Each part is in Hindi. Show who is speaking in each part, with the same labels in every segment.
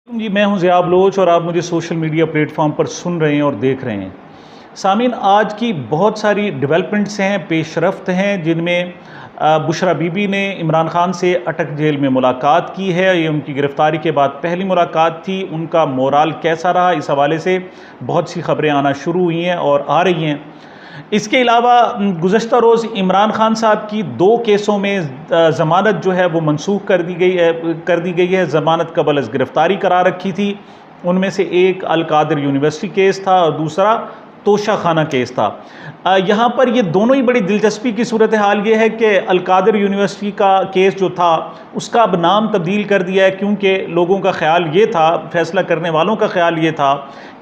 Speaker 1: जी, मैं हूं ज़िया बलोच और आप मुझे सोशल मीडिया प्लेटफॉर्म पर सुन रहे हैं और देख रहे हैं। सामीन, आज की बहुत सारी डेवलपमेंट्स हैं, पेशरफ्त हैं, जिनमें बुशरा बीबी ने इमरान खान से अटक जेल में मुलाकात की है। ये उनकी गिरफ़्तारी के बाद पहली मुलाकात थी। उनका मोराल कैसा रहा, इस हवाले से बहुत सी ख़बरें आना शुरू हुई हैं और आ रही हैं। इसके अलावा गुज़श्ता रोज़ इमरान खान साहब की 2 केसों में ज़मानत जो है वो मनसूख कर दी गई है। ज़मानत कबल अज़ गिरफ़्तारी करार रखी थी। उनमें से एक अल कादिर यूनिवर्सिटी केस था और दूसरा तोशा खाना केस था। यहाँ पर ये दोनों ही बड़ी दिलचस्पी की सूरत हाल ये है कि अल कादिर यूनिवर्सिटी का केस जो था उसका अब नाम तब्दील कर दिया है, क्योंकि लोगों का ख्याल ये था, फ़ैसला करने वालों का ख्याल ये था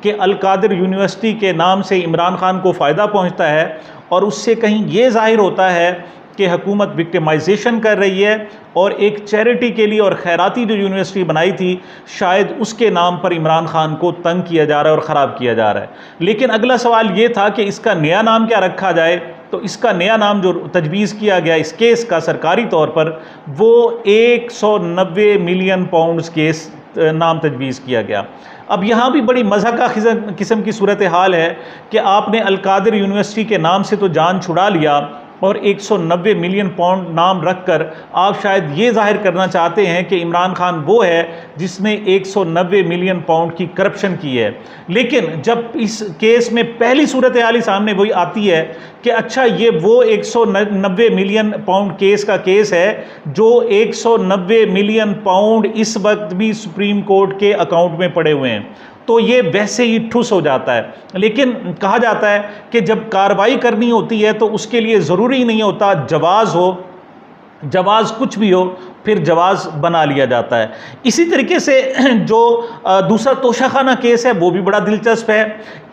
Speaker 1: कि अल कादिर यूनिवर्सिटी के नाम से इमरान खान को फ़ायदा पहुँचता है और उससे कहीं ये ज़ाहिर होता है कि हुकूमत विक्टिमाइजेशन कर रही है और एक चैरिटी के लिए और खैराती जो यूनिवर्सिटी बनाई थी, शायद उसके नाम पर इमरान खान को तंग किया जा रहा है और ख़राब किया जा रहा है। लेकिन अगला सवाल ये था कि इसका नया नाम क्या रखा जाए। तो इसका नया नाम जो तजवीज़ किया गया इस केस का सरकारी तौर पर, वो 190 मिलियन पाउंड्स केस नाम तजवीज़ किया गया। अब यहाँ भी बड़ी मज़ा का किस्म की सूरत हाल है कि आपने अल कादिर यूनिवर्सिटी के नाम से तो जान छुड़ा लिया और 190 मिलियन पाउंड नाम रखकर आप शायद ये जाहिर करना चाहते हैं कि इमरान खान वो है जिसने 190 मिलियन पाउंड की करप्शन की है। लेकिन जब इस केस में पहली सूरत हाल सामने वही आती है कि अच्छा, ये वो 190 मिलियन पाउंड केस का केस है जो 190 मिलियन पाउंड इस वक्त भी सुप्रीम कोर्ट के अकाउंट में पड़े हुए हैं, तो ये वैसे ही ठुस हो जाता है। लेकिन कहा जाता है कि जब कार्रवाई करनी होती है तो उसके लिए ज़रूरी नहीं होता जवाज़ हो, जवाज़ कुछ भी हो, फिर जवाज़ बना लिया जाता है। इसी तरीके से जो दूसरा तोशा खाना केस है वो भी बड़ा दिलचस्प है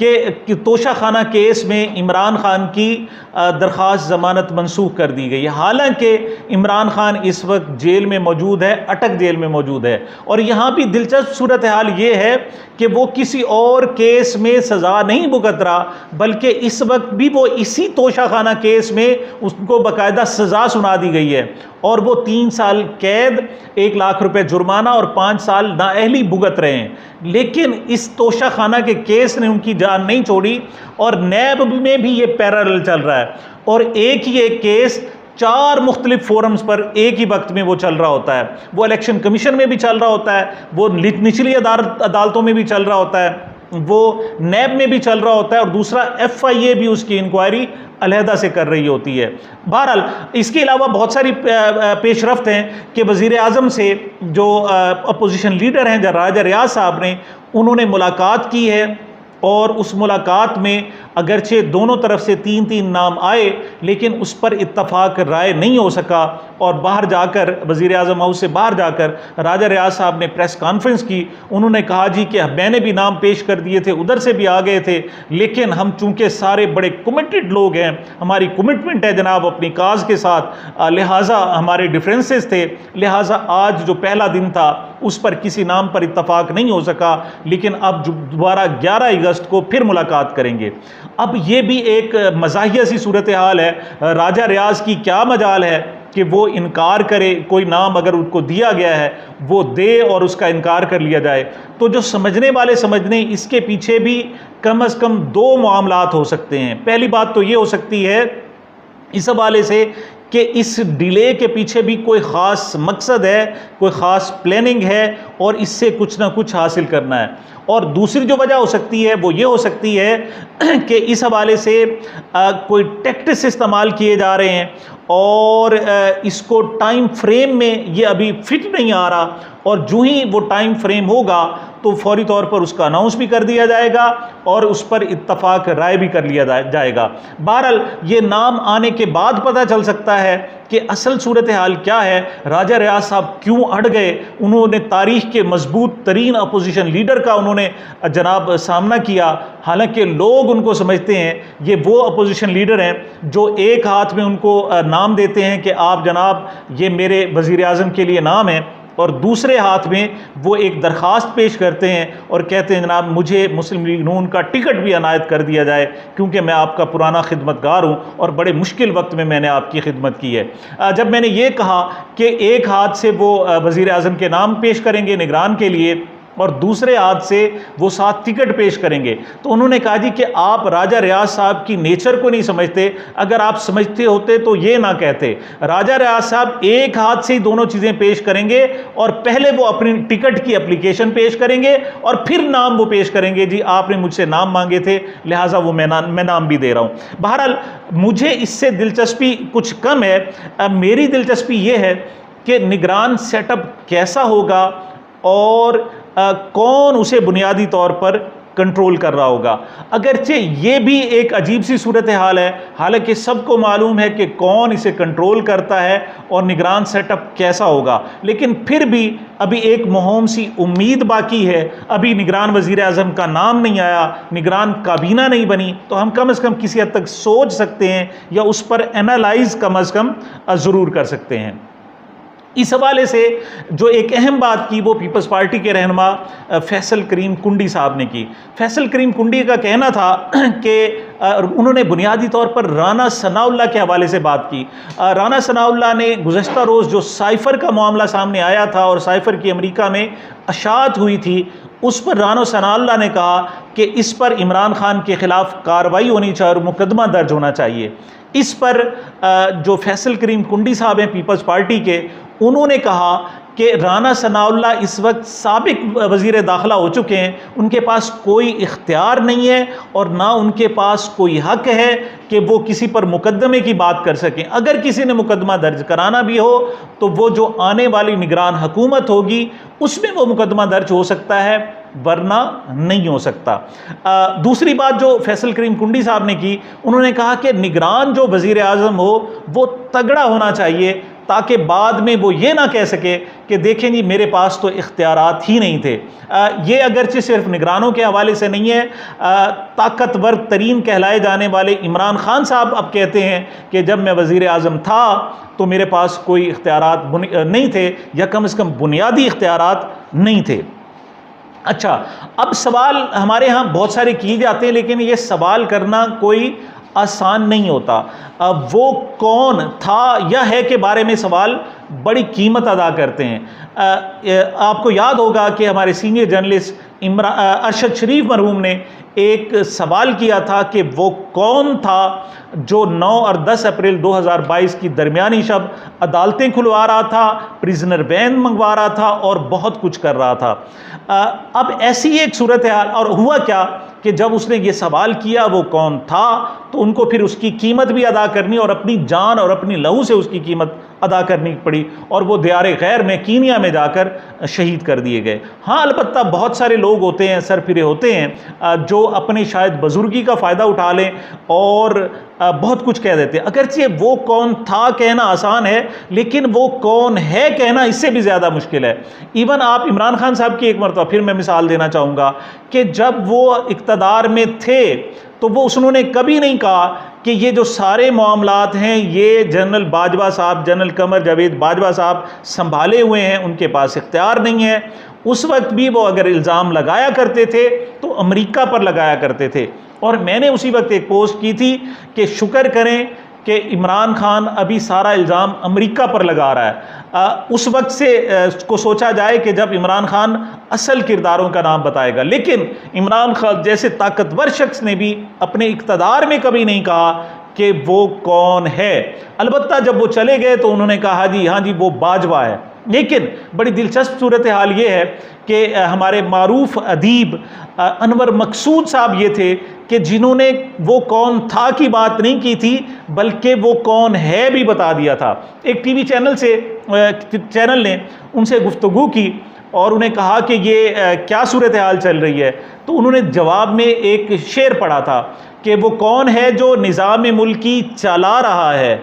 Speaker 1: कि तोशा खाना केस में इमरान खान की दरख्वास्त ज़मानत मनसूख कर दी गई है। हालांकि इमरान खान इस वक्त जेल में मौजूद है, अटक जेल में मौजूद है। और यहाँ भी दिलचस्प सूरत हाल ये है कि वो किसी और केस में सज़ा नहीं भुगत रहा, बल्कि इस वक्त भी वो इसी तोशा खाना केस में उसको बाकायदा सज़ा सुना दी गई है और वो 3 साल कैद, 1 लाख रुपए जुर्माना और 5 साल नाअहली भुगत रहे हैं। लेकिन इस तोशा खाना के केस ने उनकी जान नहीं छोड़ी और नैब में भी ये पैरेलल चल रहा है और एक ही एक केस 4 मुख्तलिफ फोरम्स पर एक ही वक्त में वो चल रहा होता है। वो इलेक्शन कमीशन में भी चल रहा होता है, वो निचली अदालतों में भी चल रहा होता है, वो नैब में भी चल रहा होता है और दूसरा FIA भी उसकी इंक्वायरी अलहदा से कर रही होती है। बहरहाल, इसके अलावा बहुत सारी पेशरफ्त हैं कि वज़ीर आज़म से जो अपोजिशन लीडर हैं राजा रियाज साहब ने, उन्होंने मुलाकात की है और उस मुलाकात में अगरचे दोनों तरफ से 3-3 नाम आए, लेकिन उस पर इत्तफाक राय नहीं हो सका और बाहर जाकर वज़ीर आज़म हाउस से बाहर जाकर राजा रियाज साहब ने प्रेस कॉन्फ्रेंस की। उन्होंने कहा जी कि मैंने भी नाम पेश कर दिए थे, उधर से भी आ गए थे, लेकिन हम चूँकि सारे बड़े कमिटेड लोग हैं, हमारी कमिटमेंट है जनाब अपनी काज के साथ, लिहाजा हमारे डिफरेंसेस थे, लिहाजा आज जो पहला दिन था उस पर किसी नाम पर इत्तफाक नहीं हो सका, लेकिन अब दोबारा 11 अगस्त को फिर मुलाकात करेंगे। अब ये भी एक मज़ाहिया सी सूरत हाल है। राजा रियाज की क्या मजाल है कि वो इनकार करे, कोई नाम अगर उनको दिया गया है वो दे और उसका इनकार कर लिया जाए। तो जो समझने वाले समझने, इसके पीछे भी कम अज़ कम 2 मामलात हो सकते हैं। पहली बात तो ये हो सकती है इस हवाले से कि इस डिले के पीछे भी कोई ख़ास मकसद है, कोई ख़ास प्लानिंग है और इससे कुछ ना कुछ हासिल करना है। और दूसरी जो वजह हो सकती है वो ये हो सकती है कि इस हवाले से कोई टैक्टिक्स इस्तेमाल किए जा रहे हैं और इसको टाइम फ्रेम में ये अभी फिट नहीं आ रहा और जो ही वो टाइम फ्रेम होगा तो फौरी तौर पर उसका अनाउंस भी कर दिया जाएगा और उस पर इत्तफाक राय भी कर लिया जाएगा। बहरहाल, ये नाम आने के बाद पता चल सकता है कि असल सूरत हाल क्या है, राजा रियाज साहब क्यों अड़ गए। उन्होंने तारीख़ के मजबूत तरीन अपोजिशन लीडर का उन्होंने जनाब सामना किया, हालांकि लोग उनको समझते हैं ये वो अपोजिशन लीडर हैं जो एक हाथ में उनको नाम देते हैं कि आप जनाब ये मेरे वज़ीर आज़म के लिए नाम है और दूसरे हाथ में वो एक दरख्वास्त पेश करते हैं और कहते हैं जनाब मुझे मुस्लिम लीग नून का टिकट भी अनायत कर दिया जाए, क्योंकि मैं आपका पुराना खिदमतगार हूँ और बड़े मुश्किल वक्त में मैंने आपकी खिदमत की है। जब मैंने ये कहा कि एक हाथ से वो वज़ीर आज़म के नाम पेश करेंगे निगरान के लिए और दूसरे हाथ से वो 7 टिकट पेश करेंगे। तो उन्होंने कहा जी कि आप राजा रियाज साहब की नेचर को नहीं समझते, अगर आप समझते होते तो ये ना कहते। राजा रियाज साहब एक हाथ से ही दोनों चीज़ें पेश करेंगे और पहले वो अपनी टिकट की एप्लीकेशन पेश करेंगे और फिर नाम वो पेश करेंगे, जी आपने मुझसे नाम मांगे थे लिहाजा वो मैं नाम भी दे रहा हूँ। बहरहाल मुझे इससे दिलचस्पी कुछ कम है। मेरी दिलचस्पी ये है कि निगरान सेटअप कैसा होगा और कौन उसे बुनियादी तौर पर कंट्रोल कर रहा होगा। अगरचे ये भी एक अजीब सी सूरत हाल है, हालांकि सबको मालूम है कि कौन इसे कंट्रोल करता है और निगरान सेटअप कैसा होगा, लेकिन फिर भी अभी एक मुहिम सी उम्मीद बाकी है। अभी निगरान वज़ीर आज़म का नाम नहीं आया, निगरान काबीना नहीं बनी, तो हम कम से कम किसी हद तक सोच सकते हैं या उस पर एनालाइज कम से कम ज़रूर कर सकते हैं। इस हवाले से जो एक अहम बात की वो पीपल्स पार्टी के रहनुमा फैसल करीम कुंडी साहब ने की। फैसल करीम कुंडी का कहना था कि उन्होंने बुनियादी तौर पर राना सनाउल्लाह के हवाले से बात की। राना सनाउल्लाह ने गुज़श्ता रोज़ जो साइफ़र का मामला सामने आया था और साइफ़र की अमेरिका में अशात हुई थी, उस पर राना सनाउल्लाह ने कहा कि इस पर इमरान खान के ख़िलाफ़ कार्रवाई होनी चाहिए और मुकदमा दर्ज होना चाहिए। इस पर जो फैसल करीम कुंडी साहब हैं पीपल्स पार्टी के, उन्होंने कहा कि राना सनाउल्लाह इस वक्त साबिक वज़ीर दाखिला हो चुके हैं, उनके पास कोई इख्तियार नहीं है और ना उनके पास कोई हक़ है कि वो किसी पर मुकदमे की बात कर सकें। अगर किसी ने मुकदमा दर्ज कराना भी हो तो वो जो आने वाली निगरान हुकूमत होगी उसमें वो मुकदमा दर्ज हो सकता है, वरना नहीं हो सकता। दूसरी बात जो फैसल करीम कुंडी साहब ने की, उन्होंने कहा कि निगरान जो वज़ीर आज़म हो वो तगड़ा होना चाहिए ताकि बाद में वो ये ना कह सके कि देखें जी मेरे पास तो इख्तियारात ही नहीं थे। ये अगरचे सिर्फ निगरानों के हवाले से नहीं है, ताकतवर तरीन कहलाए जाने वाले इमरान खान साहब अब कहते हैं कि जब मैं वज़ीर आज़म था तो मेरे पास कोई इख्तियारात नहीं थे, या कम से कम बुनियादी इख्तियारात नहीं थे। अच्छा, अब सवाल हमारे यहाँ बहुत सारे किए जाते हैं, लेकिन ये सवाल करना कोई आसान नहीं होता। वो कौन था या है के बारे में सवाल बड़ी कीमत अदा करते हैं। आपको याद होगा कि हमारे सीनियर जर्नलिस्ट अरशद शरीफ मरहूम ने एक सवाल किया था कि वो कौन था जो 9 और 10 अप्रैल 2022 की दरमियानी शब अदालतें खुलवा रहा था, प्रिजनर वैन मंगवा रहा था और बहुत कुछ कर रहा था। अब ऐसी एक सूरत हाल, और हुआ क्या कि जब उसने ये सवाल किया वो कौन था, तो उनको फिर उसकी कीमत भी अदा करनी और अपनी जान और अपनी लहू से उसकी कीमत अदा करनी पड़ी, और वो दियारे गैर में कीनिया में जाकर शहीद कर दिए गए। हाँ, अलबत्ता बहुत सारे लोग होते हैं, सरफिरे होते हैं, जो अपने शायद बुजुर्गी का फ़ायदा उठा लें और बहुत कुछ कह देते हैं। अगरचे वो कौन था कहना आसान है, लेकिन वो कौन है कहना इससे भी ज़्यादा मुश्किल है। इवन आप इमरान खान साहब की एक मरतबा फिर मैं मिसाल देना चाहूँगा कि जब वो इक़्तिदार में थे तो वो उन्होंने कभी नहीं कहा कि ये जो सारे मामलात हैं ये जनरल बाजवा साहब, जनरल कमर जावेद बाजवा साहब संभाले हुए हैं, उनके पास इख्तियार नहीं है। उस वक्त भी वो अगर इल्ज़ाम लगाया करते थे तो अमेरिका पर लगाया करते थे, और मैंने उसी वक्त एक पोस्ट की थी कि शुक्र करें कि इमरान खान अभी सारा इल्ज़ाम अमेरिका पर लगा रहा है। उस वक्त से को सोचा जाए कि जब इमरान खान असल किरदारों का नाम बताएगा, लेकिन इमरान खान जैसे ताकतवर शख्स ने भी अपने इक़्तिदार में कभी नहीं कहा कि वो कौन है। अलबत्ता जब वो चले गए तो उन्होंने कहा जी हाँ जी वो बाजवा है। लेकिन बड़ी दिलचस्प सूरत हाल ये है कि हमारे मारूफ अदीब अनवर मकसूद साहब ये थे कि जिन्होंने वो कौन था की बात नहीं की थी, बल्कि वो कौन है भी बता दिया था। एक टीवी चैनल ने उनसे गुफ्तगू की और उन्हें कहा कि ये क्या सूरत हाल चल रही है, तो उन्होंने जवाब में एक शेर पढ़ा था कि वो कौन है जो निज़ाम मुल्की चला रहा है,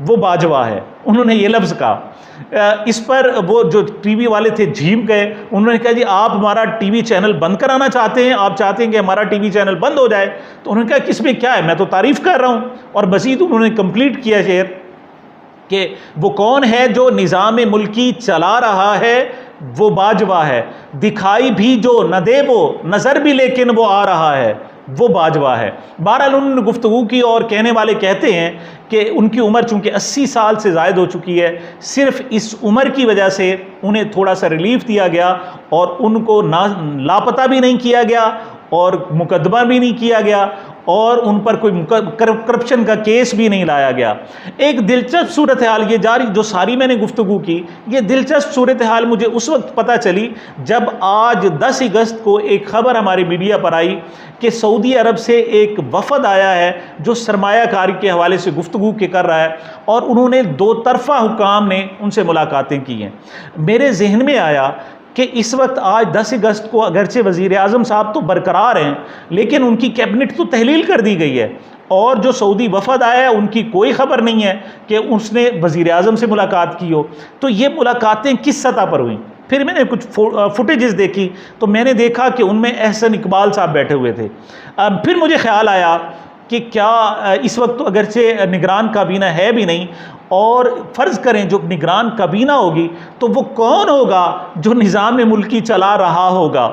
Speaker 1: वो बाजवा है। उन्होंने ये लफ्ज़ कहा। इस पर वो जो टीवी वाले थे झीम गए। उन्होंने कहा जी आप हमारा टीवी चैनल बंद कराना चाहते हैं, आप चाहते हैं कि हमारा टीवी चैनल बंद हो जाए? तो उन्होंने कहा किसमें क्या है, मैं तो तारीफ़ कर रहा हूँ। और मज़ीद उन्होंने कंप्लीट किया शेर कि वो कौन है जो निज़ाम मुल्की चला रहा है, वो बाजवा है। दिखाई भी जो न दे वो नज़र भी लेकिन वो आ रहा है, वो बाजवा है। बहरहाल उन्होंने गुफ्तगू की और कहने वाले कहते हैं कि उनकी उम्र चूँकि 80 साल से ज़ायद हो चुकी है, सिर्फ इस उम्र की वजह से उन्हें थोड़ा सा रिलीफ दिया गया और उनको ना लापता भी नहीं किया गया और मुकदमा भी नहीं किया गया और उन पर कोई करप्शन का केस भी नहीं लाया गया। एक दिलचस्प सूरत हाल ये जारी जो सारी मैंने गुफ्तगू की, ये दिलचस्प सूरत हाल मुझे उस वक्त पता चली जब आज 10 अगस्त को एक ख़बर हमारी मीडिया पर आई कि सऊदी अरब से एक वफ़द आया है जो सरमायाकारी के हवाले से गुफ्तगू के कर रहा है और उन्होंने दो तरफ़ा हुकाम ने उनसे मुलाकातें की हैं। मेरे जहन में आया कि इस वक्त आज 10 अगस्त को अगरचे वज़ीर आज़म साहब तो बरकरार हैं, लेकिन उनकी कैबिनेट तो तहलील कर दी गई है और जो सऊदी वफ़द आया है उनकी कोई ख़बर नहीं है कि उसने वज़ीर आज़म से मुलाकात की हो। तो ये मुलाकातें किस सतह पर हुई? फिर मैंने कुछ फुटेजेस देखी तो मैंने देखा कि उनमें एहसन इकबाल साहब बैठे हुए थे। फिर मुझे ख्याल आया कि क्या इस वक्त तो अगरचे निगरान काबीना है भी नहीं, और फ़र्ज़ करें जो निगरान काबीना होगी तो वो कौन होगा जो निज़ाम मुल्की चला रहा होगा?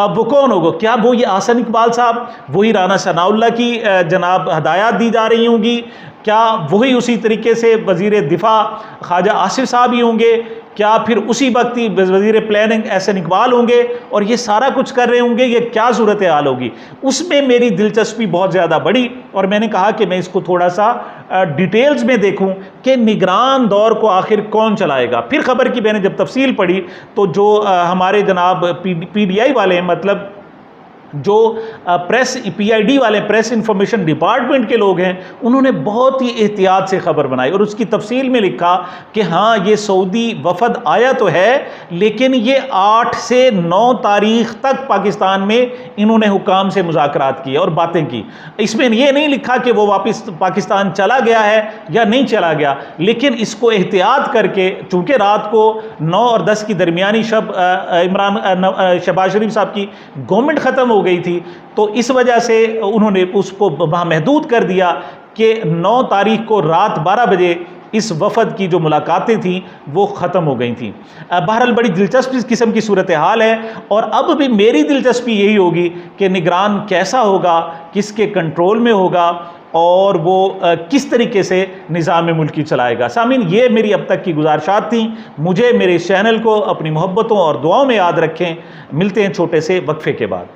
Speaker 1: वो कौन होगा? क्या वो ये एहसन इकबाल साहब, वही राना सनाउल्लाह की जनाब हदायत दी जा रही होंगी? क्या वही उसी तरीके से वज़ीर दिफ़ा ख्वाजा आसिफ साहब ही होंगे? क्या फिर उसी वक्त ही वज़ीर प्लानिंग एहसन इकबाल होंगे और ये सारा कुछ कर रहे होंगे? ये क्या सूरत हाल होगी? उसमें मेरी दिलचस्पी बहुत ज़्यादा बढ़ी और मैंने कहा कि मैं इसको थोड़ा सा डिटेल्स में देखूं कि निगरान दौर को आखिर कौन चलाएगा। फिर ख़बर की मैंने जब तफसील पढ़ी तो जो हमारे जनाब PDI वाले हैं, मतलब जो प्रेस PID वाले प्रेस इंफॉर्मेशन डिपार्टमेंट के लोग हैं, उन्होंने बहुत ही एहतियात से ख़बर बनाई और उसकी तफसील में लिखा कि हाँ ये सऊदी वफ़द आया तो है, लेकिन ये 8 से 9 तारीख़ तक पाकिस्तान में इन्होंने हुकाम से मुज़ाकरात किए और बातें की। इसमें ये नहीं लिखा कि वो वापस पाकिस्तान चला गया है या नहीं चला गया, लेकिन इसको एहतियात करके चूँकि रात को 9 और 10 की दरमियानी शब शहबाज शरीफ साहब की गवर्नमेंट ख़त्म हो गई थी, तो इस वजह से उन्होंने उसको वहाँ महदूद कर दिया कि 9 तारीख को रात 12 बजे इस वफ़द की जो मुलाकातें थीं वो ख़त्म हो गई थीं। बहरहाल बड़ी दिलचस्प इस किस्म की सूरत हाल है और अब भी मेरी दिलचस्पी यही होगी कि निगरान कैसा होगा, किसके कंट्रोल में होगा और वो किस तरीके से निज़ाम मुल्की चलाएगा। सामीन, ये मेरी अब तक की गुजारिशात थी। मुझे मेरे इस चैनल को अपनी मोहब्बतों और दुआओं में याद रखें। मिलते हैं छोटे से वक्फे के बाद।